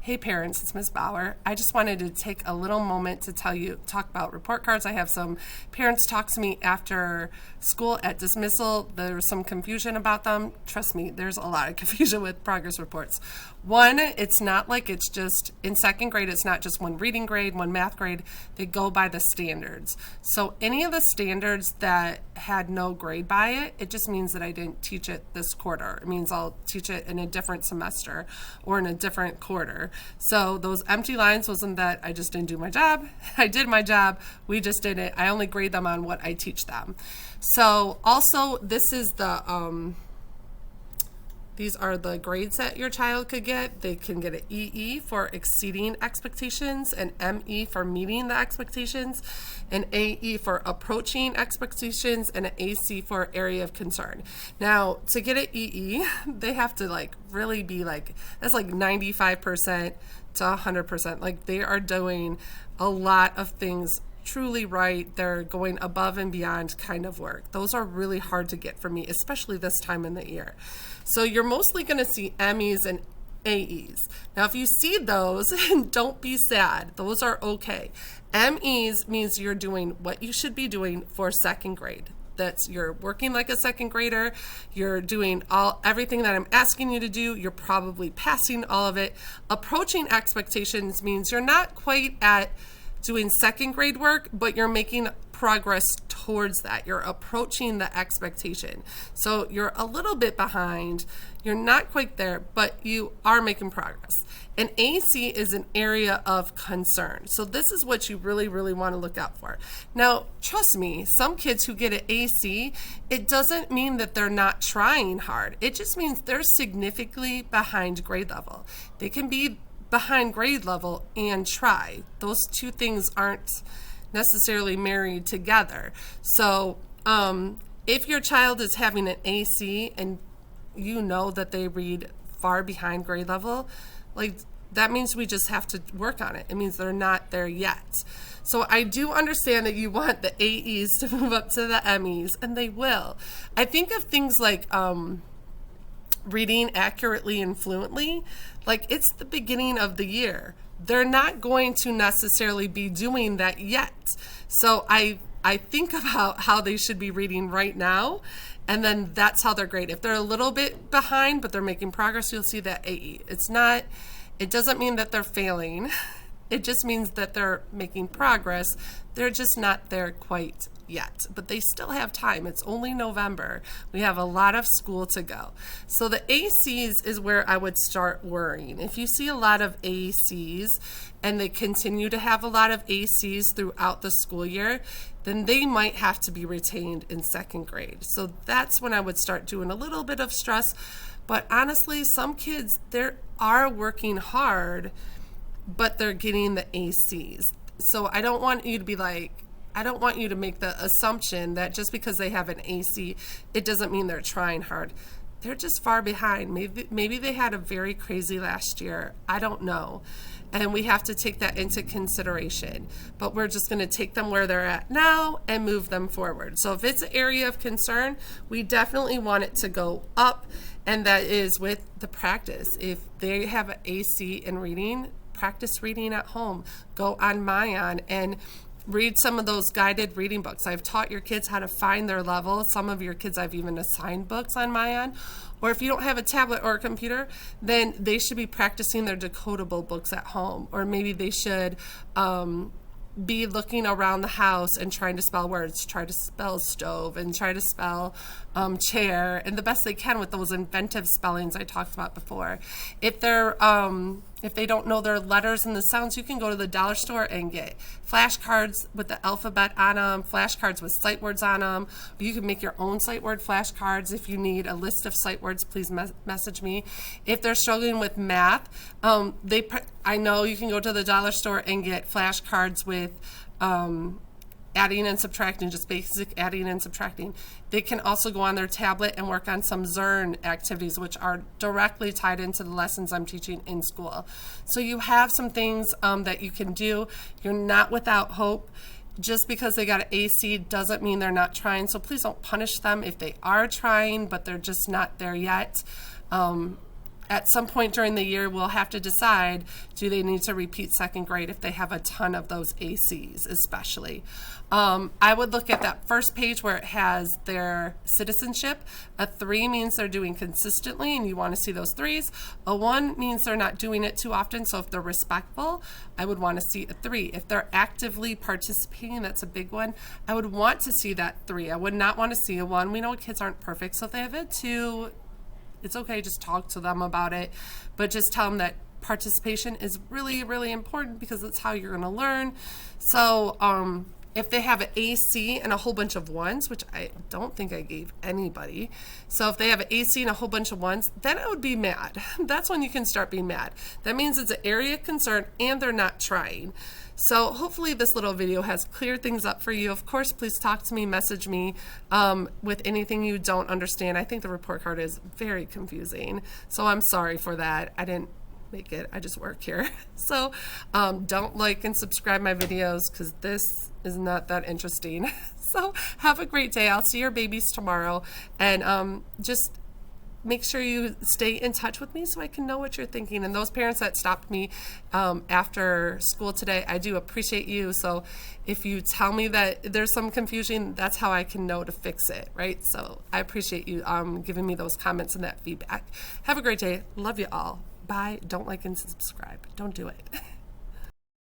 Hey parents, it's Ms. Bauer. I just wanted to take a little moment to talk about report cards. I have some parents talk to me after school at dismissal. There was some confusion about them. Trust me, there's a lot of confusion with progress reports. One, it's not like it's just in second grade, it's not just one reading grade, one math grade. They go by the standards. So any of the standards that had no grade by it, it just means that I didn't teach it this quarter. It means I'll teach it in a different semester or in a different quarter. So those empty lines wasn't that I just didn't do my job. I did my job. We just did it. I only grade them on what I teach them. So also this is these are the grades that your child could get. They can get an EE for exceeding expectations, an ME for meeting the expectations, an AE for approaching expectations, and an AC for area of concern. Now, to get an EE, they have to really be that's 95% to 100%. Like they are doing a lot of things truly right. They're going above and beyond kind of work. Those are really hard to get for me, especially this time in the year. So you're mostly going to see MEs and AEs. Now, if you see those, don't be sad. Those are okay. MEs means you're doing what you should be doing for second grade. That's you're working like a second grader. You're doing everything that I'm asking you to do. You're probably passing all of it. Approaching expectations means you're not quite at doing second grade work, but you're making progress towards that. You're approaching the expectation. So you're a little bit behind. You're not quite there, but you are making progress. And AC is an area of concern. So this is what you really, really want to look out for. Now, trust me, some kids who get an AC, it doesn't mean that they're not trying hard. It just means they're significantly behind grade level. They can be behind grade level and try. Those two things aren't necessarily married together. So if your child is having an AC and you know that they read far behind grade level, that means we just have to work on it. It means they're not there yet. So I do understand that you want the AEs to move up to the MEs, and they will. I think of things like reading accurately and fluently, it's the beginning of the year. They're not going to necessarily be doing that yet. So I think about how they should be reading right now, and then that's how they're graded. If they're a little bit behind, but they're making progress, you'll see that AE. It doesn't mean that they're failing. It just means that they're making progress. They're just not there quite yet, but they still have time. It's only November. We have a lot of school to go. So the ACs is where I would start worrying. If you see a lot of ACs and they continue to have a lot of ACs throughout the school year, then they might have to be retained in second grade. So that's when I would start doing a little bit of stress. But honestly, some kids, they are working hard, but they're getting the ACs. So I don't want you to make the assumption that just because they have an AC, it doesn't mean they're trying hard. They're just far behind. Maybe they had a very crazy last year. I don't know. And we have to take that into consideration. But we're just going to take them where they're at now and move them forward. So if it's an area of concern, we definitely want it to go up. And that is with the practice. If they have an AC in reading, practice reading at home. Go on Mayan and read some of those guided reading books. I've taught your kids how to find their level. Some of your kids I've even assigned books on Mayan. Or if you don't have a tablet or a computer, then they should be practicing their decodable books at home. Or maybe they should be looking around the house and trying to spell words, try to spell stove and try to spell chair, and the best they can with those inventive spellings I talked about before. If they don't know their letters and the sounds, you can go to the dollar store and get flashcards with the alphabet on them, flashcards with sight words on them. You can make your own sight word flashcards. If you need a list of sight words, please message me. If they're struggling with math, I know you can go to the dollar store and get flashcards with adding and subtracting, just basic adding and subtracting. They can also go on their tablet and work on some Zern activities, which are directly tied into the lessons I'm teaching in school. So you have some things that you can do. You're not without hope. Just because they got an AC doesn't mean they're not trying. So please don't punish them if they are trying, but they're just not there yet. at some point during the year, we'll have to decide, do they need to repeat second grade if they have a ton of those ACs, especially. I would look at that first page where it has their citizenship. A 3 means they're doing consistently, and you want to see those 3s. A 1 means they're not doing it too often, so if they're respectful, I would want to see a 3. If they're actively participating, that's a big one. I would want to see that 3. I would not want to see a 1. We know kids aren't perfect, so if they have a 2, it's okay, just talk to them about it, but just tell them that participation is really, really important because that's how you're going to learn. So if they have an AC and a whole bunch of 1s, which I don't think I gave anybody, so if they have an AC and a whole bunch of 1s, then I would be mad. That's when you can start being mad. That means it's an area of concern and they're not trying. So hopefully this little video has cleared things up for you. Of course, please talk to me, message me with anything you don't understand. I think the report card is very confusing, so I'm sorry for that. I didn't make it, I just work here. So don't like and subscribe my videos because this is not that interesting. So have a great day. I'll see your babies tomorrow, and just make sure you stay in touch with me so I can know what you're thinking. And those parents that stopped me after school today, I do appreciate you. So if you tell me that there's some confusion, that's how I can know to fix it, right? So I appreciate you giving me those comments and that feedback. Have a great day. Love you all. Bye. Don't like and subscribe. Don't do it.